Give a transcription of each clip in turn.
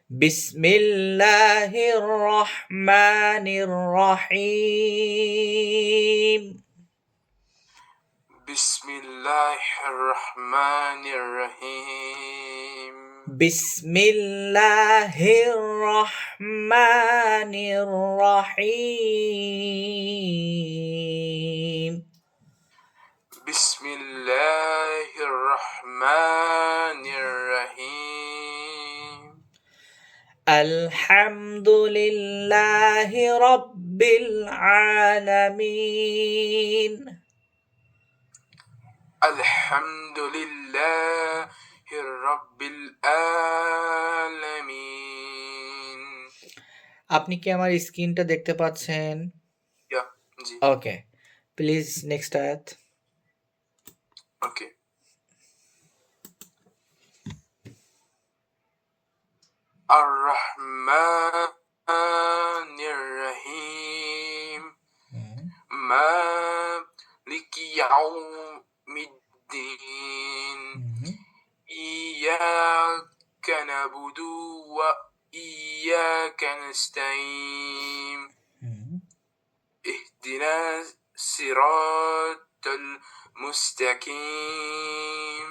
বিসমিল্লাহির রহমানির রহিম। বিসমিল্লাহির রহমানির রহিম। বিসমিল্লাহির রহমানির রহিম। বিসমিল্লাহির রহমানির রহিম। আলহামদুলিল্লাহি রাব্বিল আলামিন। আলহামদুলিল্লাহি রাব্বিল আলামিন। আপনি কি আমার স্ক্রিনটা দেখতে পাচ্ছেন? জি। ওকে, প্লিজ নেক্সট আয়াত। ওকে। আর-রহমানির রহিম। মালিকি ইয়াউমিদ্দিন। ইয়্যাকা না'বুদু ওয়া ইয়্যাকা নাস্তাঈন। ইহদিনাস সিরাতাল মুস্তাকিম।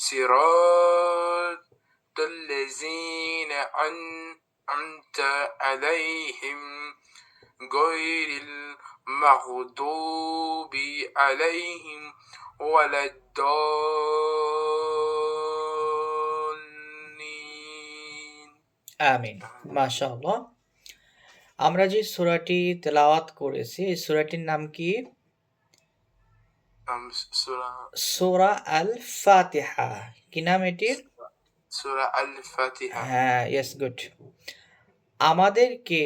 সিরাতাল লাযীনা আন'আমতা আলাইহিম গায়রিল মাগদুবি আলাইহিম ওয়ালাদ-দাল্লিন। আমিন। মাশাআল্লাহ। আমরা যে সূরাটি তেলাওয়াত করেছি, এই সূরাটির নাম কি? সূরা আল ফাতিহা। কি নাম এটির? সূরা আল ফাতিহা। হ্যাঁ, ইয়েস, গুড। আমাদেরকে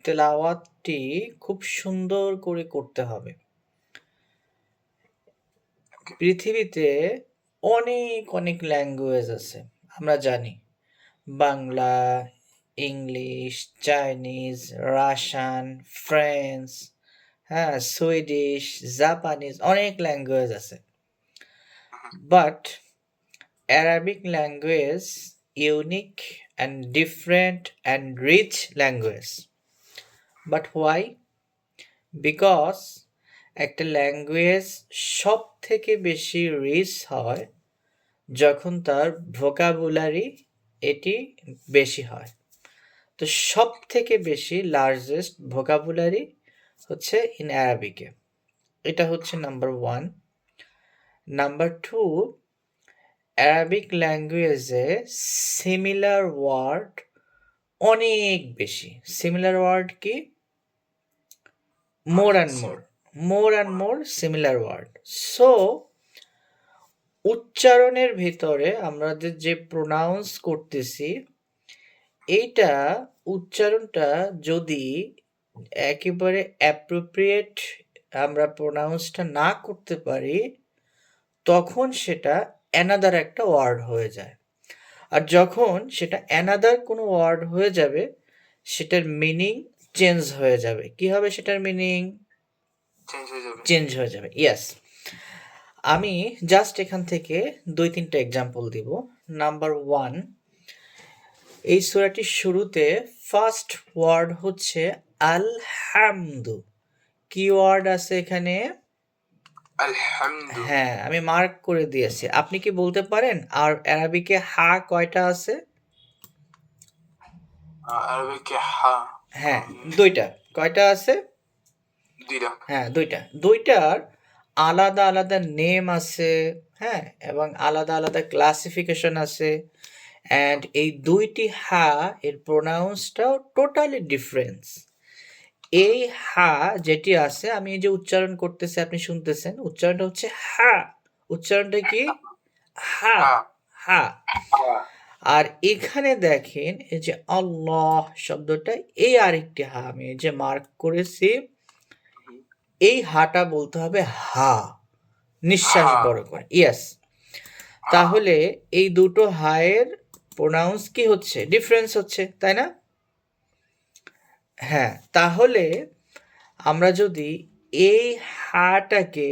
তেলাওয়াতটি খুব সুন্দর করে করতে হবে। পৃথিবীতে অনেক অনেক ল্যাঙ্গুয়েজ আছে, আমরা জানি। Bangla, English, Chinese, Russian, French, হ্যাঁ, সুইডিশ, জাপানিজ, অনেক ল্যাঙ্গুয়েজ আছে। But Arabic language unique and different and rich language. But why? Because একটা ল্যাঙ্গুয়েজ সব থেকে বেশি রিচ হয় যখন তার ভোকাবুলারি এটি বেশি হয়। তো সব থেকে বেশি লার্জেস্ট ভোকাবুলারি হচ্ছে ইন অ্যারাবিকে। এটা হচ্ছে নাম্বার 1। নাম্বার 2, অ্যারাবিক ল্যাঙ্গুয়েজে সিমিলার ওয়ার্ড অনেক বেশি। সিমিলার ওয়ার্ড কি? More and more similar word. So উচ্চারণের ভিতরে আমরা যে প্রোনাউন্স করতেছি, এইটা উচ্চারণটা যদি একেবারে অ্যাপ্রোপ্রিয়েট আমরা প্রোনাউন্সটা না করতে পারি, তখন সেটা অ্যানাদার একটা ওয়ার্ড হয়ে যায়। আর যখন সেটা অ্যানাদার কোনো ওয়ার্ড হয়ে যাবে, সেটার মিনিং চেঞ্জ হয়ে যাবে। কি হবে সেটার মিনিং? চেঞ্জ হয়ে যাবে। ইয়েস। আমি জাস্ট এখান থেকে 2-3টা এক্সাম্পল দিব। নাম্বার 1, এই সূরাটির শুরুতে ফার্স্ট ওয়ার্ড হচ্ছে আলহামদু। কি ওয়ার্ড আছে এখানে? আলহামদু। হ্যাঁ, আমি মার্ক করে দিয়েছি। আপনি কি বলতে পারেন আর অ্যারাবিকে হা কয়টা আছে? আরবিকে হা। হ্যাঁ, 2টা। কয়টা আছে? 2টা। হ্যাঁ, 2টা। 2টার আলাদা আলাদা নেম আছে, হ্যাঁ, এবং আলাদা আলাদা ক্লাসিফিকেশন আছে। অ্যান্ড এই 2টি হা এর প্রোনাউন্সটাও টোটালি ডিফারেন্স। এই হা যেটি আছে, আমি এই যে উচ্চারণ করতেছি, আপনি শুনতেছেন, উচ্চারণটা হচ্ছে হা। উচ্চারণটা কি? হা, হা। আর এখানে দেখেন এই যে আল্লাহ শব্দটা, এই আরেকটি হা আমি এই যে মার্ক করেছি, এই হাটা বলতে হবে হা, নিঃশ্বাস বড় করে। ইয়েস। তাহলে এই দুটো হায়ের প্রোনাউন্স কি হচ্ছে? ডিফারেন্স হচ্ছে, তাই না? হ্যাঁ, তাহলে আমরা যদি এই হাটাকে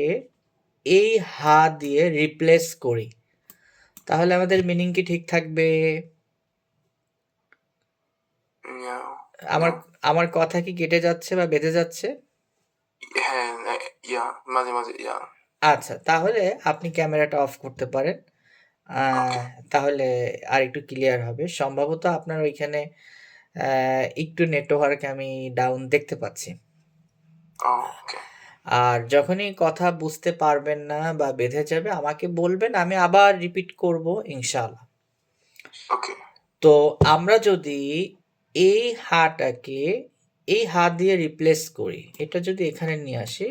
এই হা দিয়ে রিপ্লেস করি, তাহলে আমাদের মিনিং কি ঠিক থাকবে? Yeah. আমার No. আমার কথা কি কেটে যাচ্ছে বা বেঁধে যাচ্ছে? Yeah. মাঝে মাঝে yeah. আচ্ছা, তাহলে আপনি ক্যামেরাটা অফ করতে পারেন। Okay. তাহলে আরেকটু ক্লিয়ার হবে। সম্ভবত আপনার ওইখানে একটু নেটওয়ার্ক আমি ডাউন দেখতে পাচ্ছি। Oh, okay. আর যখনই কথা বুঝতে পারবেন না বা বেঁধে যাবে আমাকে বলবেন, আমি আবার রিপিট করব ইনশাআল্লাহ। Okay. তো আমরা যদি এই হাটাকে এই হা দিয়ে রিপ্লেস করি, এটা যদি এখানে নিয়ে আসি,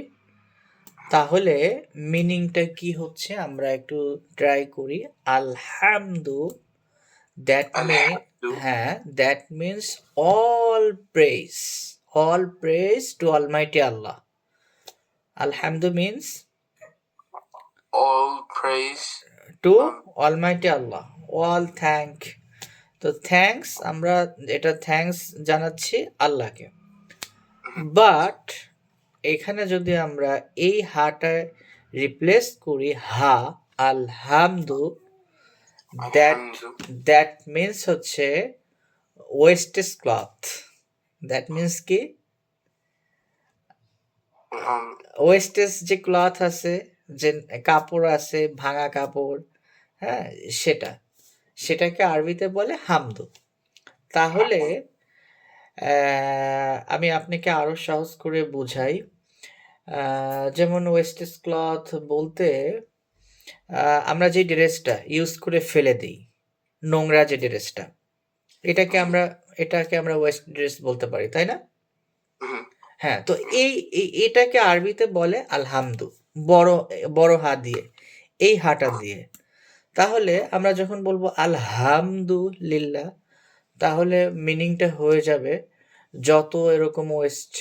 তাহলে মিনিংটা কি হচ্ছে আমরা একটু ট্রাই করি। আলহামদু, দ্যাট Alhamdu. হ্যাঁ, that means all praise to almighty Allah. আলহামদু means All praise. To almighty Allah, all thank. তো থ্যাঙ্কস, আমরা এটা থ্যাঙ্কস জানাচ্ছি আল্লাহকে। বাট এখানে যদি আমরা এই হাটা রিপ্লেস করি হা, আলহামদু, Alhamdu. দ্যাট মিনস হচ্ছে ওয়েস্টেজ ক্লথ। দ্যাট মিনস কি? ওয়েস্টেজ যে ক্লথ আছে, যে কাপড় আছে, ভাঙা কাপড়, হ্যাঁ, সেটাকে আরবিতে বলে হামদু। তাহলে আমি আপনাকে আরো সহজ করে বুঝাই। যেমন ওয়েস্টেজ ক্লথ বলতে আমরা যে ড্রেসটা ইউজ করে ফেলে দিই, নোংরা যে ড্রেসটা, এটাকে আমরা ওয়েস্ট ড্রেস বলতে পারি, তাই না? হ্যাঁ, তো এটাকে আরবিতে বলে আলহামদু, বড় বড় হা দিয়ে, এই হাটা দিয়ে। তাহলে আমরা যখন বলবো আলহামদুলিল্লাহ, তাহলে মিনিংটা হয়ে যাবে যত এরকম ওয়েস্ট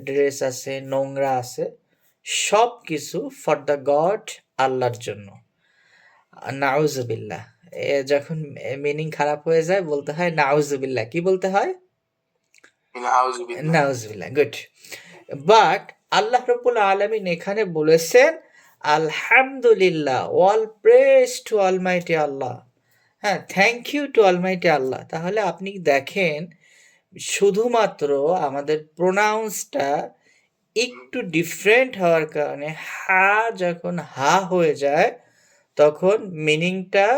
ড্রেস আছে, নোংরা আছে, সব কিছু ফর দ্য গড, আল্লাহর জন্য। নাউজুবিল্লাহ, যখন মিনিং খারাপ হয়ে যায় বলতে হয় নাউজুবিল্লাহ। কি বলতে হয়? নাউজুবিল্লাহ। গুড। বাট আল্লাহ রাব্বুল আলামিন এখানে বলেছেন আলহামদুলিল্লাহ, অল প্রেজ টু অলমাইটি আল্লাহ। হ্যাঁ, থ্যাংক ইউ টু অলমাইটি আল্লাহ। তাহলে আপনি দেখেন, শুধুমাত্র আমাদের প্রোনাউন্সটা একটু ডিফারেন্ট হওয়ার কারণে হা যখন হা হয়ে যায়, তখন মিনিংটা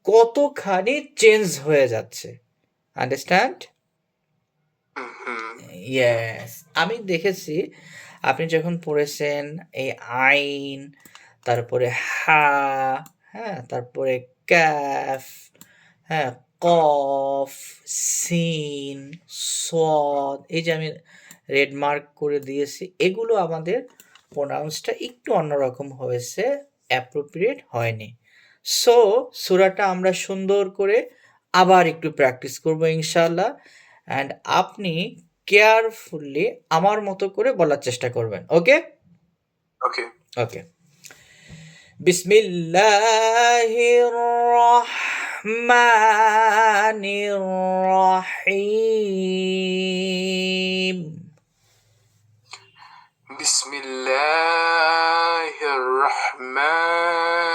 কতখানি চেঞ্জ হয়ে যাচ্ছে। আন্ডারস্ট্যান্ড? ইয়েস, আমি দেখেছি আপনি যখন পড়েছেন এই আইন, তারপরে হা, হ্যাঁ, তারপরে ক্যাফ, হ্যাঁ, কফ, সিন, সদ, এই যে আমি রেড মার্ক করে দিয়েছি, এগুলো আমাদের প্রোনাউন্সটা একটু অন্যরকম হয়েছে, অ্যাপ্রোপ্রিয়েট হয়নি। সো সূরাটা আমরা সুন্দর করে আবার একটু প্র্যাকটিস করব ইনশাআল্লাহ, অ্যান্ড আপনি কেয়ারফুলি আমার মতো করে বলার চেষ্টা করবেন। ওকে? Okay. ওকে। বিসমিল্লাহির রহমানির রহিম। Bismillahir Rahmanir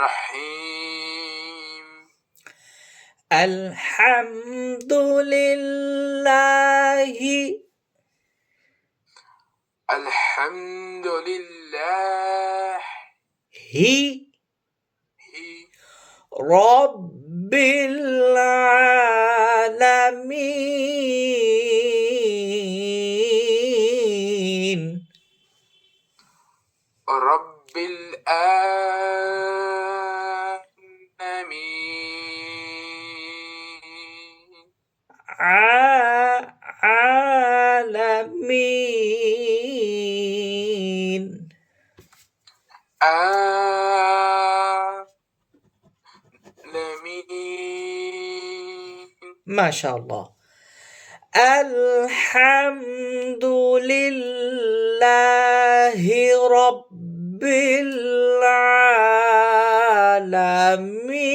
Rahim. আলহামদুলিল্লাহি Alhamdulillah. হি রব্বিল আলামিন। Rabbil Alamin. আলামিন। Alamin. মাশাআল্লাহ। আলহামদুলিল্লাহি রাব্বিল আলামিন।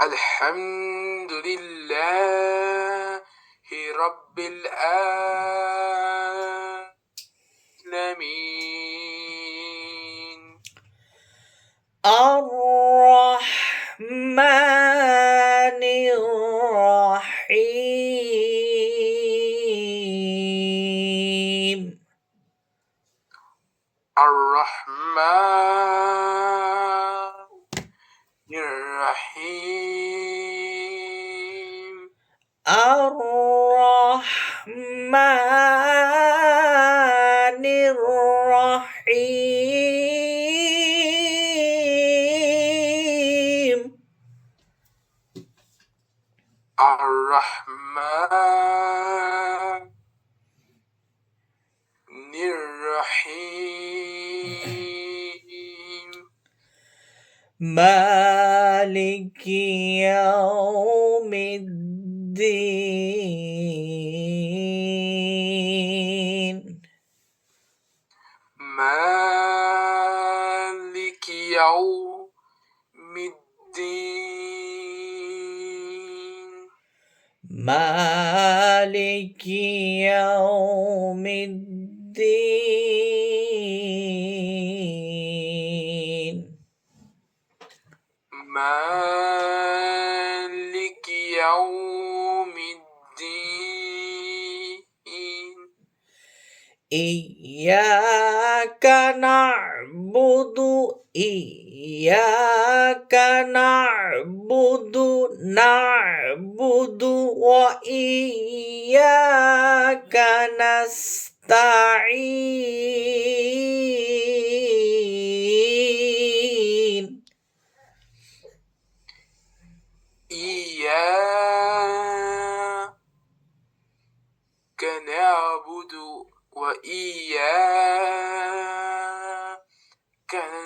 Alhamdulillahi Rabbil Alamin. আর الرحمن الرحيم الرحمن الرحيم الرحمن الرحيم مالك يوم الدين مالك يوم الدين مالك يوم الدين مالك يوم الدين إياك نعبد وإياك نستعين إياك نعبد وإياك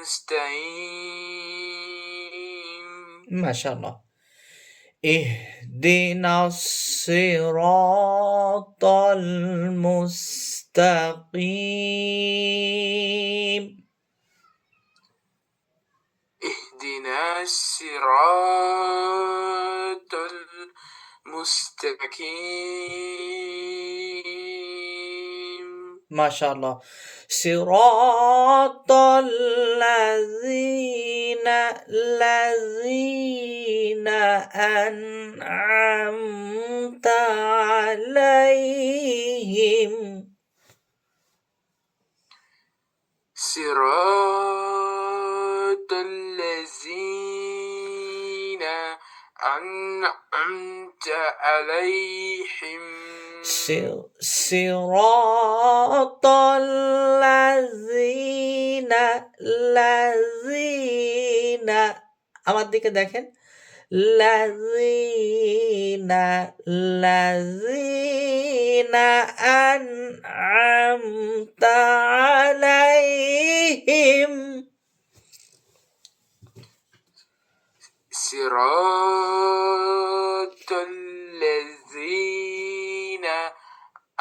نستعين ما شاء الله اهدنا الصراط المستقيم اهدنا الصراط المستقيم ما شاء الله صراط الذين أنعمت عليهم صراط الذين أنعمت عليهم صراط الذين আমার দিকে দেখেন الذين أنعمت عليهم صراط الذين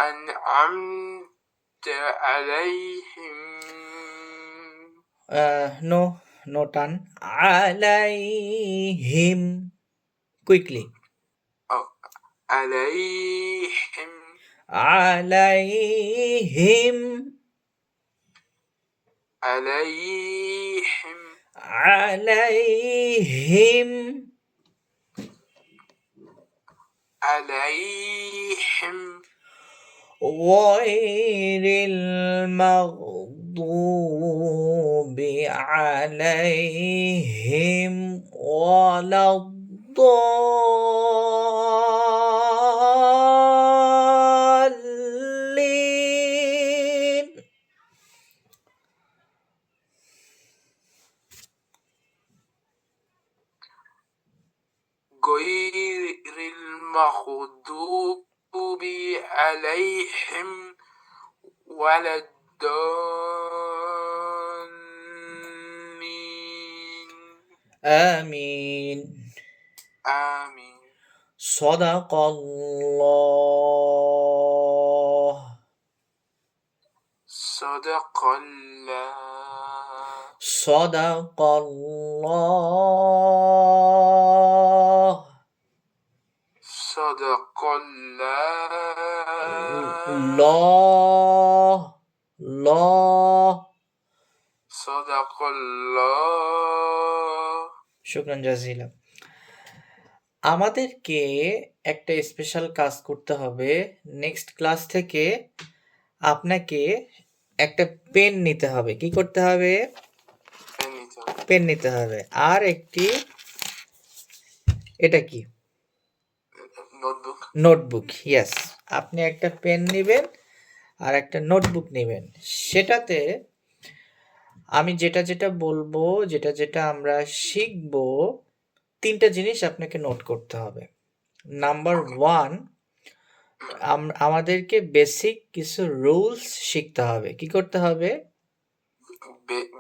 أنعمت عليهم no turn عليهم quickly عليهم عليهم عليهم عليهم عليهم غير المغضوب عليهم ولا الضالين غير المغضوب عليهم ولا الضالين آمين آمين صدق الله صدق الله صدق الله صدق الله الله صدق الله শুকরান জাজিলা আমাদেরকে একটা স্পেশাল কাজ করতে হবে নেক্সট ক্লাস থেকে আপনাকে একটা পেন নিতে হবে। কি করতে হবে? পেন নিতে হবে। পেন নিতে হবে। আর একটি, এটা কি? নোটবুক। নোটবুক। ইয়েস, আপনি একটা পেন নেবেন আর একটা নোটবুক নেবেন। সেটাতে আমি যেটা যেটা বলবো, যেটা যেটা আমরা শিখবো, 3টা জিনিস আপনাকে নোট করতে হবে। Number okay. 1, আমাদেরকে বেসিক কিছু রুলস শিখতে হবে। কি করতে হবে?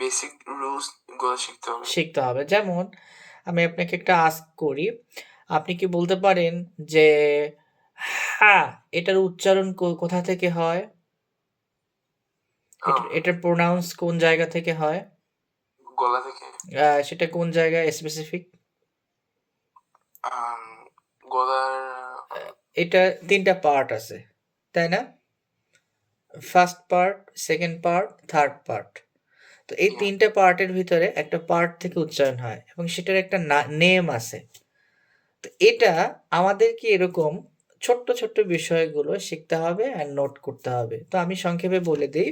বেসিক রুলস গুলো শিখতে হবে। যেমন আমি আপনাকে একটা আস্ক করি, আপনি কি বলতে পারেন যে হ্যাঁ এটার উচ্চারণ কোথা থেকে হয়? এটার প্রোনাউন্স কোন জায়গা থেকে হয়? গলা থেকে। সেটা কোন জায়গায় স্পেসিফিক? গলার। এটা 3টা পার্ট আছে, তাই না? First part, second part, third part. তো এই Yeah. 3টে পার্টের ভিতরে একটা পার্ট থেকে উচ্চারণ হয় এবং সেটার একটা নেম আছে। তো এটা আমাদেরকে এরকম ছোট্ট ছোট্ট বিষয়গুলো শিখতে হবে আর নোট করতে হবে। তো আমি সংক্ষেপে বলে দিই,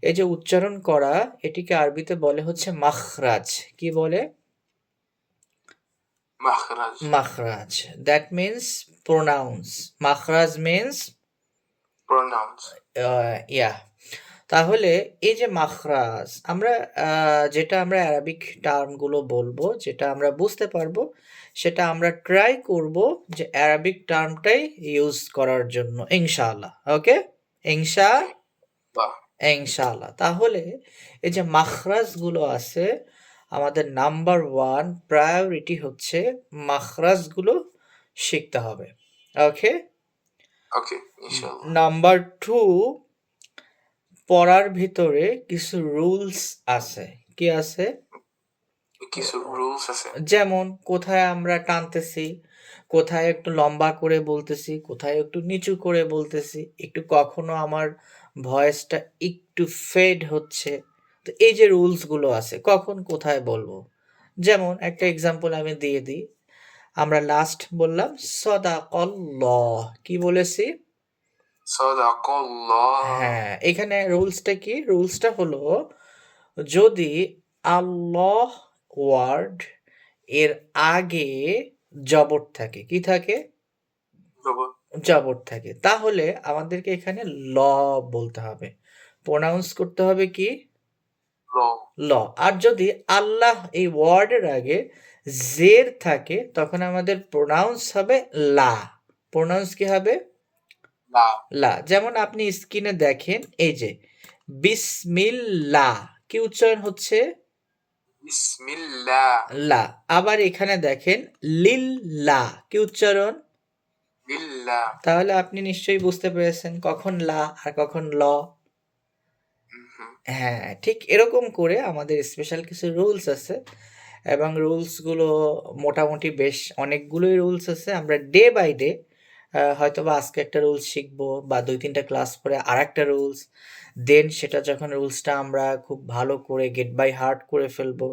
এই যে উচ্চারণ করা, এটিকে আরবিতে বলে হচ্ছে মাখরাজ। কি বলে? মাখরাজ। মাখরাজ। That means pronounce. মাখরাজ মিন্স প্রোনাউন্স। ইয়া। তাহলে এই যে মাখরাজ, আমরা যেটা আমরা অ্যারাবিক টার্মগুলো বলবো, যেটা আমরা বুঝতে পারবো, সেটা আমরা ট্রাই করব যে অ্যারাবিক টার্মটাই ইউজ করার জন্য, ইনশাআল্লাহ। ওকে, বাহ। ইনশাআল্লাহ। তাহলে এই যে মাখরাজগুলো আছে, আমাদের নাম্বার 1 প্রায়োরিটি হচ্ছে মাখরাজগুলো শিখতে হবে। ওকে। ওকে, ইনশাআল্লাহ। নাম্বার 2, পড়ার ভিতরে কিছু রুলস আছে। কি আছে? কিছু রুলস আছে। যেমন কোথায় আমরা টানতেছি, কোথায় একটু লম্বা করে বলতেছি, কোথায় একটু নিচু করে বলতেছি, একটু কখনো আমার ভয়েসটা একটু ফেড হচ্ছে। তো এই যে রুলসগুলো আছে, কখন কোথায় বলবো, যেমন একটা এক্সাম্পল আমি দিয়ে দিই। আমরা লাস্ট বললাম সাদাকাল্লাহ। কি বলেছি? সাদাকাল্লাহ। হ্যাঁ, এখানে রুলসটা কি? রুলসটা হলো, যদি আল্লাহ ওয়ার্ড এর আগে জবর থাকে, কি থাকে? জবর থাকে, তাহলে আমাদেরকে এখানে ল বলতে হবে, প্রোনাউন্স করতে হবে কি? ল। আর যদি আল্লাহ এই ওয়ার্ডের আগে জের থাকে, তখন আমাদের প্রোনাউন্স হবে লা। প্রোনাউন্স কি হবে? লা। যেমন আপনি স্ক্রিনে দেখেন, এই যে বিসমিল্লাহ, কি উচ্চারণ হচ্ছে? বিসমিল্লাহ। লা। আবার এখানে দেখেন লিল্লাহ, কি উচ্চারণ? লিল্লাহ। তাহলে আপনি নিশ্চয়ই বুঝতে পেরেছেন কখন লা আর কখন ল। হ্যাঁ, ঠিক এরকম করে আমাদের স্পেশাল কিছু রুলস আছে এবং রুলসগুলো মোটামুটি বেশ অনেকগুলোই রুলস আছে। আমরা ডে বাই ডে হয়তোবা আজকে একটা রুলস শিখবো বা 2-3টা ক্লাস পরে আরেকটা রুলস, দেন সেটা যখন রুলসটা আমরা খুব ভালো করে গেট বাই হার্ট করে ফেলবো,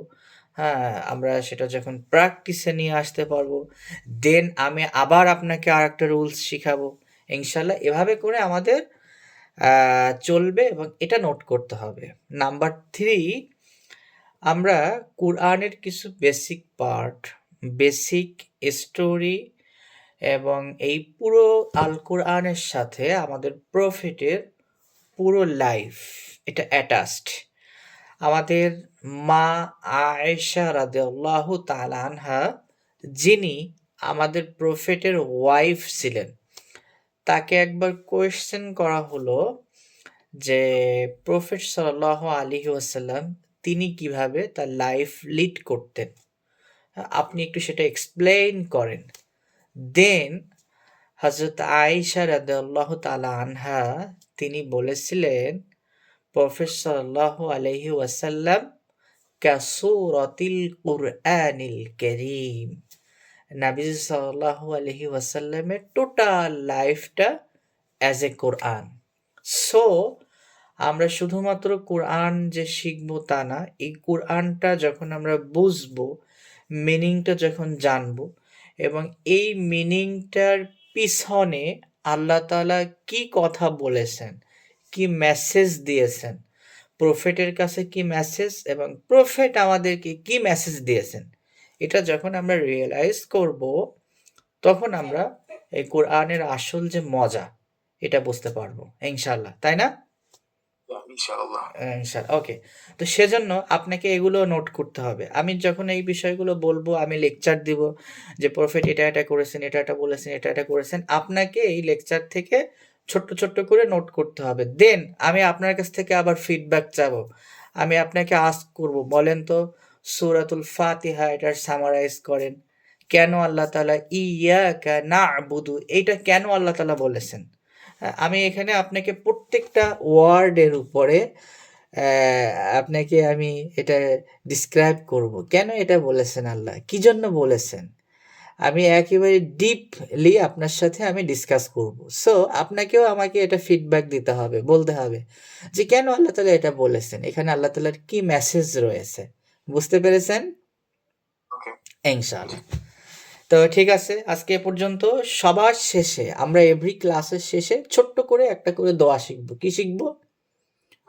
হ্যাঁ, আমরা সেটা যখন প্র্যাকটিসে নিয়ে আসতে পারবো, দেন আমি আবার আপনাকে আরেকটা রুলস শিখাবো ইনশাল্লাহ। এভাবে করে আমাদের চলবে এবং এটা নোট করতে হবে। নাম্বার 3, আমরা কোরআনের কিছু বেসিক পার্ট, বেসিক স্টোরি এবং এই পুরো আল কোরআনের সাথে আমাদের প্রফেটের পুরো লাইফ এটা অ্যাটাচড। আমাদের মা আয়েশা রাদিয়াল্লাহু তাআলা আনহা, যিনি আমাদের প্রফেটের ওয়াইফ ছিলেন, তাকে একবার কোয়েশ্চেন করা হলো যে প্রফেট সাল্লাল্লাহু আলাইহি ওয়াসাল্লাম তিনি কিভাবে তার লাইফ লিড করতেন, আপনি একটু সেটা এক্সপ্লেইন করেন। দেন হযরত আয়েশা রাদিয়াল্লাহু তাআলা আনহা তিনি বলেছিলেন, প্রফেট সাল্লাল্লাহু আলাইহি ওয়াসাল্লাম কাসূরাতিল কুরআনিল কারীম, নবী সাল্লাল্লাহু আলাইহি ওয়াসাল্লামের টোটাল লাইফটা অ্যাজ এ কোরআন। সো আমরা শুধুমাত্র কোরআন যে শিখবো তা না, এই কোরআনটা যখন আমরা বুঝবো, মিনিংটা যখন জানবো এবং এই মিনিংটার পিছনে আল্লাহ তাআলা কি কথা বলেছেন, কি মেসেজ দিয়েছেন, প্রফেটের কাছে কি মেসেজ এবং প্রফেট আমাদেরকে কি মেসেজ দিয়েছেন, এটা যখন আমরা রিয়েলাইজ করব তখন আমরা এই কোরআনের আসল যে মজা এটা বুঝতে পারবো ইনশাল্লাহ, তাই না? ইনশাআল্লাহ। ইনশাল্লাহ, ওকে। তো সেজন্য আপনাকে এগুলো নোট করতে হবে। আমি যখন এই বিষয়গুলো বলবো, আমি লেকচার দিব যে প্রফেট এটা এটা করেছেন, এটা এটা বলেছেন, এটা এটা করেছেন, আপনাকে এই লেকচার থেকে ছোট্ট ছোট্ট করে নোট করতে হবে। দেন আমি আপনার কাছ থেকে আবার ফিডব্যাক চাবো। আমি আপনাকে আস্ক করব, বলেন তো সূরাতুল ফাতিহা এটার সামারাইজ করেন। কেন আল্লাহ তাআলা ইয়াকা না'বুদু এইটা কেন আল্লাহ তাআলা বলেছেন? আমি এখানে আপনাকে প্রত্যেকটা ওয়ার্ডের উপরে আপনাকে আমি এটা ডিসক্রাইব করব। কেন এটা বলেছেন আল্লাহ? কি জন্য বলেছেন? আমি একেবারে ডিপলি আপনার সাথে আমি ডিসকাস করব। সো আপনাকেও আমাকে এটা ফিডব্যাক দিতে হবে, বলতে হবে যে কেন আল্লাহ তাআলা এটা বলেছেন? এখানে আল্লাহ তাআলার কি মেসেজ রয়েছে? বুঝতে পেরেছেন? ওকে। ইনশাআল্লাহ। তো ঠিক আছে, আজকে এ পর্যন্ত। সবার শেষে আমরা এভরি ক্লাসের শেষে ছোট্ট করে একটা করে দোয়া শিখব। কি শিখব?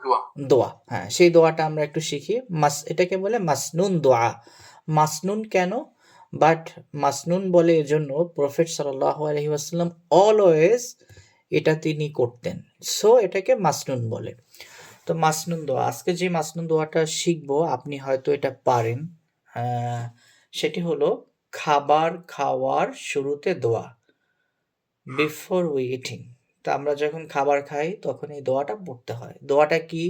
দোয়া। দোয়া। হ্যাঁ, সেই দোয়াটা আমরা একটু শিখি। এটাকে বলে মাসনুন দোয়া। মাসনুন কেন? বাট মাসনুন বলে এজন্য প্রফেট সাল্লাল্লাহু আলাইহি ওয়াসাল্লাম অলওয়েজ এটা তিনি করতেন। সো এটাকে মাসনুন বলে। তো মাসনুন দোয়া, আজকে যে মাসনুন দোয়াটা শিখব আপনি হয়তো এটা পারেন। সেটি হলো খাবার খাওয়ার শুরুতে দোয়া, বিফোর উই ইটিং। তো আমরা যখন খাবার খাই তখন এই দোয়াটা পড়তে হয়। দোয়াটা কি?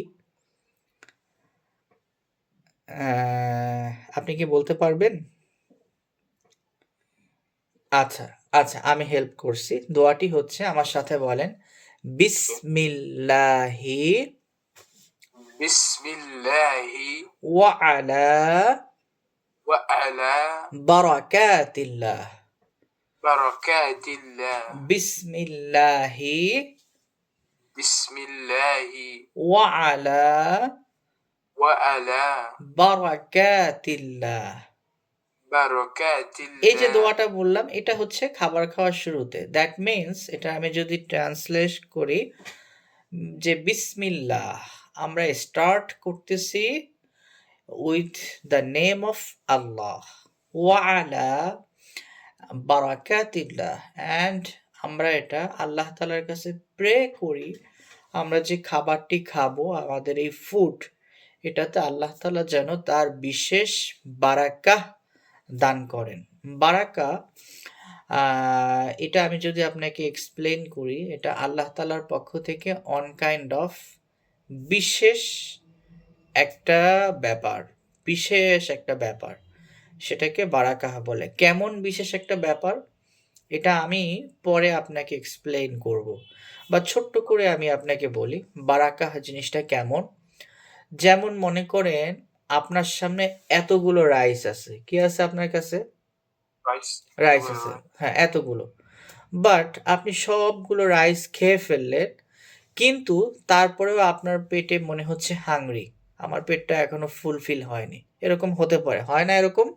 আপনি কি বলতে পারবেন? আচ্ছা, আচ্ছা, আমি হেল্প করছি। দোয়াটি হচ্ছে, আমার সাথে বলেন, বিসমিল্লাহি বিসমিল্লাহি ওয়া আলা ওয়া আলা বারাকাতিল্লাহ। বারাকাতিল্লাহ। বিসমিল্লাহি বিসমিল্লাহি ওয়া আলা ওয়া আলা বারাকাতিল্লাহ। এই যে বারাকাতিল্লাহ। দোয়াটা বললাম এটা হচ্ছে খাবার খাওয়ার শুরুতে। দ্যাট মিন্স এটা আমি যদি ট্রান্সলেট করি যে বিসমিল্লাহ, আমরা স্টার্ট করতেছি উইথ দ্য নেম অফ আল্লাহ, ওয়া আলা বারাকাতিল্লাহ, অ্যান্ড আমরা এটা আল্লাহ তাআলার কাছে প্রে করি আমরা যে খাবারটি খাবো, আমাদের এই ফুড, এটাতে আল্লাহ তাআলা যেন তার বিশেষ বারাকাহ দান করেন। বারাকা, এটা আমি যদি আপনাকে এক্সপ্লেন করি, এটা আল্লাহ তাআলার পক্ষ থেকে অন কাইন্ড অফ বিশেষ একটা ব্যাপার, বিশেষ একটা ব্যাপার, সেটাকে বারাকাহ বলে। কেমন বিশেষ একটা ব্যাপার এটা আমি পরে আপনাকে এক্সপ্লেন করব, বা ছোট্ট করে আমি আপনাকে বলি বারাকাহ জিনিসটা কেমন। যেমন মনে করেন আপনার সামনে এতগুলো রাইস আছে। কি আছে আপনার কাছে? রাইস আছে, হ্যাঁ, এতগুলো। বাট আপনি সবগুলো রাইস খেয়ে ফেললেন, কিন্তু তারপরেও আপনার পেটে মনে হচ্ছে হাংরি, আমার পেটটা এখনো ফুলফিল হয়নি। এরকম হতে পারে, হয় না এরকম?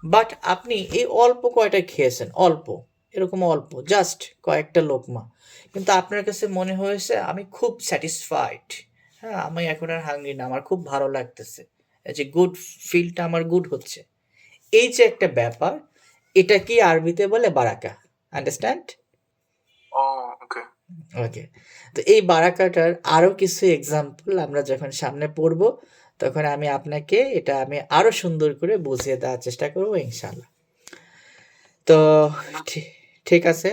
বাট আপনি এই অল্প কয়টা খেয়েছেন, অল্প, এরকম অল্প, জাস্ট কয়েকটা লোকমা, কিন্তু আপনার কাছে মনে হয়েছে আমি খুব স্যাটিসফাইড, হ্যাঁ, আমি এখন আর হাংরি না, আমার খুব ভালো লাগতেছে, এই যে গুড ফিলটা আমার গুড হচ্ছে। এই যে একটা ব্যাপার, এটা কি আরবিতে বলে বারাকা। আন্ডারস্ট্যান্ড? ওকে। ওকে। তো এই বারাকাটার আরো কিছু এক্সাম্পল আমরা যখন সামনে পড়ব তখন আমি আপনাকে এটা আমি আরো সুন্দর করে বুঝিয়ে দেওয়ার চেষ্টা করব ইনশাআল্লাহ। তো ঠিক আছে,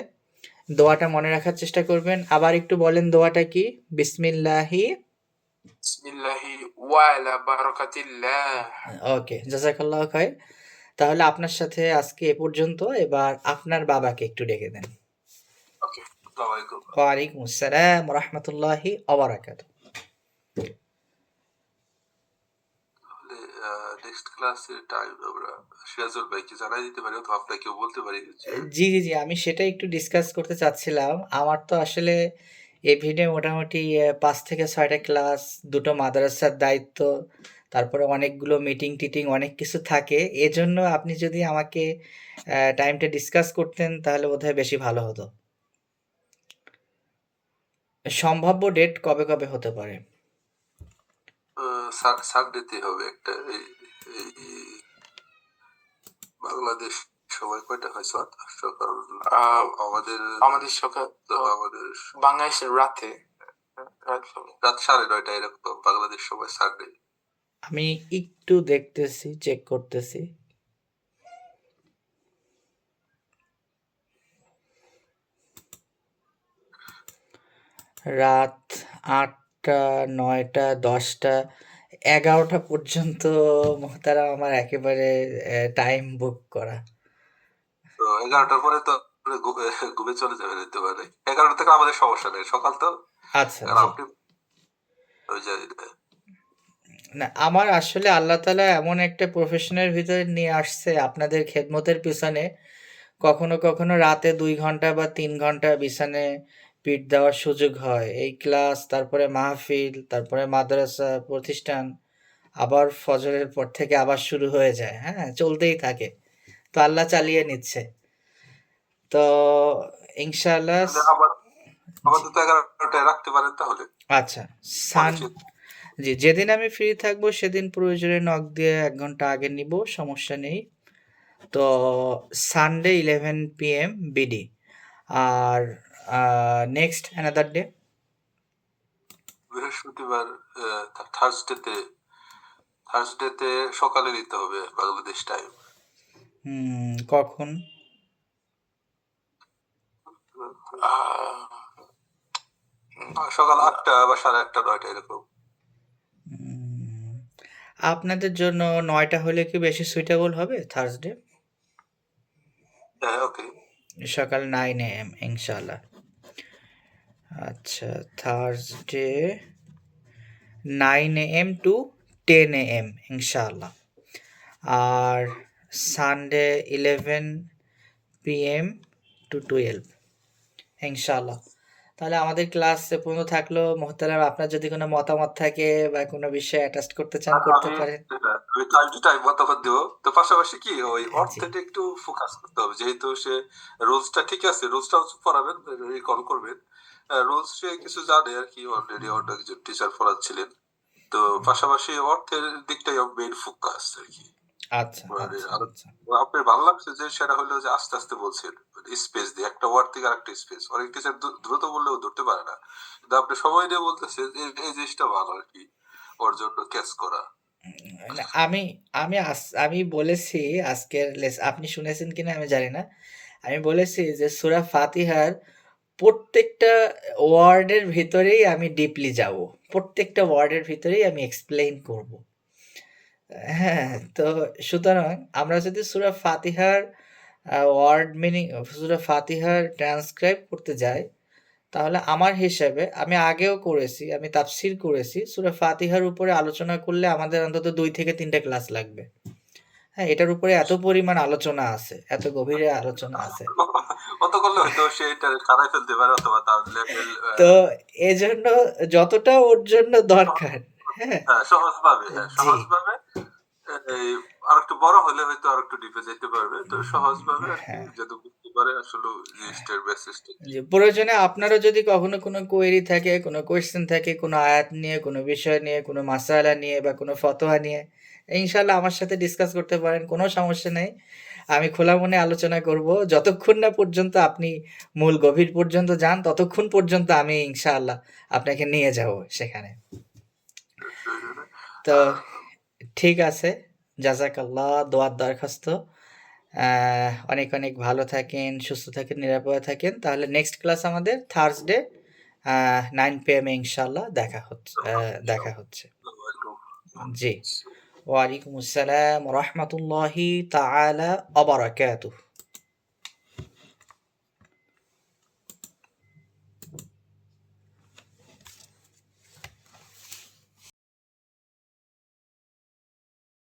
দোয়াটা মনে রাখার চেষ্টা করবেন। আবার একটু বলেন দোয়াটা কি? বিসমিল্লাহি বিসমিল্লাহি ওয়া আলা বারাকাতিল্লাহ। ওকে, জাযাকাল্লাহু খাইর। তাহলে আপনার সাথে আজকে এ পর্যন্ত। এবার আপনার বাবাকে একটু ডেকে দেন। ওকে। আসসালামু আলাইকুম। ওয়া আলাইকুম আসসালাম ওয়া রাহমাতুল্লাহি ওয়া বারাকাতুহু। নেক্সট ক্লাসের টাইম আমরা সিরাজুল ভাইকে জানাই দিতে পারি অথবা আপনাকেও বলতে পারি। জি জি জি, আমি সেটাই একটু ডিসকাস করতে চাচ্ছিলাম। আমার তো আসলে এভরিডে মোটামুটি ৫ থেকে ৬টা ক্লাস, ২টো মাদ্রাসার দায়িত্ব, তারপরে অনেকগুলো মিটিং টিটিং অনেক কিছু থাকে। এজন্য আপনি যদি আমাকে টাইমটা ডিসকাস করতেন তাহলে বোধহয় বেশি ভালো হতো। সম্ভাব্য ডেট কবে কবে হতে পারে? সানডেতে হবে একটা। এই বাংলাদেশ সময় কয়টা হয় সকাল আমাদের আমাদের সকাল আমাদের বাংলাদেশের রাতে রাত হবে। রাত 9:30 এরকম বাংলাদেশ সময় সানডে। আমি একটু দেখতেছি, চেক করতেছি। রাত 8টা 9টা 10টা 11টা পর্যন্ত মোহতারাম আমার একেবারে টাইম বুক করা। তো 11টার পরে তো ঘুমে চলে যাবে নিতে পারে। 11টা থেকে আমাদের সমস্যা নেই, সকাল তো। আচ্ছা, আর জি। আপনি ওই যে না, আমার আসলে আল্লাহ তাআলা এমন একটা প্রফেশনের ভিতরে নিয়ে আসছে আপনাদের খেদমতের পিছনে, কখনো কখনো রাতে 2 ঘন্টা বা 3 ঘন্টা বিছানে পিঠ দেওয়ার সুযোগ হয়। এই ক্লাস, তারপরে মাহফিল, তারপরে মাদ্রাসা প্রতিষ্ঠান, আবার ফজরের পর থেকে আবার শুরু হয়ে যায়। হ্যাঁ, চলতেই থাকে। তো আল্লাহ চালিয়ে নিচ্ছে। তো ইনশাআল্লাহ। আবার জি, আমাদের তো 11টায় রাখতে পারেন তাহলে। আচ্ছা। সান জি, যেদিন আমি ফ্রি থাকবো সেদিন প্রয়োজনে নক দিয়ে 1 ঘন্টা আগে নিব, সমস্যা নেই। তো সানডে 11 PM বিডি। আর নেক্সট অ্যানাদার ডে? বৃহস্পতিবার থার্সডেতে সকালে নিতে হবে বাংলাদেশ টাইম। কখন? সকাল 8টা বা 8:30 9টা এরকম। আপনাদের জন্য 9টা হলে কি বেশি সুইটেবল হবে থার্সডে? হ্যাঁ, ওকে। সকাল 9 AM ইনশাআল্লাহ। আচ্ছা, থার্সডে 9 AM টু 10 AM ইনশাআল্লাহ। আর সানডে 11 PM টু 12 ইনশাআল্লাহ। তাহলে আমাদের ক্লাস এ পর্যন্ত থাকলো। মোহতারাম, আপনার যদি কোনো মতামত থাকে বা কোনো বিষয়ে অ্যাটাচ করতে চান করতে পারেন। আমি টাইম টু টাইম মতামত দেবো। তো পাশাপাশি কি ওই জি, অর্থটা একটু ফোকাস করতে হবে, যেহেতু সে রুলসটা ঠিক আছে, রুলসটাও পড়াবেন, রিকল করবেন। রুলস সে কিছু জানে আর কি, অলরেডি অন্য একজন টিচার পড়াচ্ছিলেন। তো পাশাপাশি অর্থের দিকটাই মেইন ফোকাস আর কি। আচ্ছা, মানে আচ্ছা, আর আচ্ছা। আপনার ভালো লাগছে যে সেটা হলো যে আস্তে আস্তে বলছেন, স্পেস দিয়ে একটা ওয়ার্ড থেকে আরেকটা স্পেস। অনেক টিচার দ্রুত বললেও ধরতে পারে না, কিন্তু আপনি সময় নিয়ে বলতেছেন, এই জিনিসটা ভালো আর কি, ওর জন্য ক্যাচ করা। না, আমি বলেছি আজকের আপনি শুনেছেন কিনা আমি জানি না। আমি বলেছি যে সূরা ফাতিহার প্রত্যেকটা ওয়ার্ডের ভিতরেই আমি ডিপলি যাব। প্রত্যেকটা ওয়ার্ডের ভিতরেই আমি এক্সপ্লেইন করব। হ্যাঁ, তো সুতরাং আমরা যদি সূরা ফাতিহার ওয়ার্ড মিনিং, সূরা ফাতিহার ট্রান্সক্রাইব করতে যাই, তাহলে আমার হিসাবে, আমি আগেও করেছি, আমি তাফসীর করেছি, সূরা ফাতিহার উপরে আলোচনা করলে আমাদের অন্তত 2 থেকে 3টা ক্লাস লাগবে। হ্যাঁ, এটার উপরে এত পরিমাণ আলোচনা আছে, এত গভীরে আলোচনা আছে। অত করলে হয়তো সে এটা সারাই ফেলতে পারে, অথবা তার লেভেল তো এজন্য যতটা ওর জন্য দরকার, হ্যাঁ, সহজ পাবে। হ্যাঁ, জি, সহজ পাবে। এই আর একটু বড় হলে হয়তো আর একটু ডিপে যেতে পারবে। তো সহজ ভাবে আর কি, হ্যাঁ, যদি বুঝতে পারে আসলে জিনিসটার বেসিসটা কি। জি। প্রয়োজনে আপনারও যদি কখনো কোনো কোয়েরি থাকে, কোনো কোয়েশ্চেন থাকে, কোনো আয়াত নিয়ে, কোনো বিষয় নিয়ে, কোনো মাসালা নিয়ে বা কোনো ফতোয়া নিয়ে, ইনশাআল্লাহ আমার সাথে ডিসকাস করতে পারেন। কোনো সমস্যা নেই। আমি খোলা মনে আলোচনা করব। যতক্ষণ না পর্যন্ত আপনি মূল গভীর পর্যন্ত যান, ততক্ষণ পর্যন্ত আমি ইনশাআল্লাহ আপনাকে নিয়ে যাব সেখানে। তো আহ, ঠিক আছে। জাযাকাল্লাহ, দোয়ার দরখাস্ত। অনেক অনেক ভালো থাকেন, সুস্থ থাকেন, নিরাপদে থাকেন। তাহলে নেক্সট ক্লাস আমাদের থার্সডে 9 PM এ ইনশাআল্লাহ দেখা হচ্ছে। জি। ওয়ালাইকুম আসসালাম ওয়া রাহমাতুল্লাহি তাআলা ওয়া বারাকাতুহু।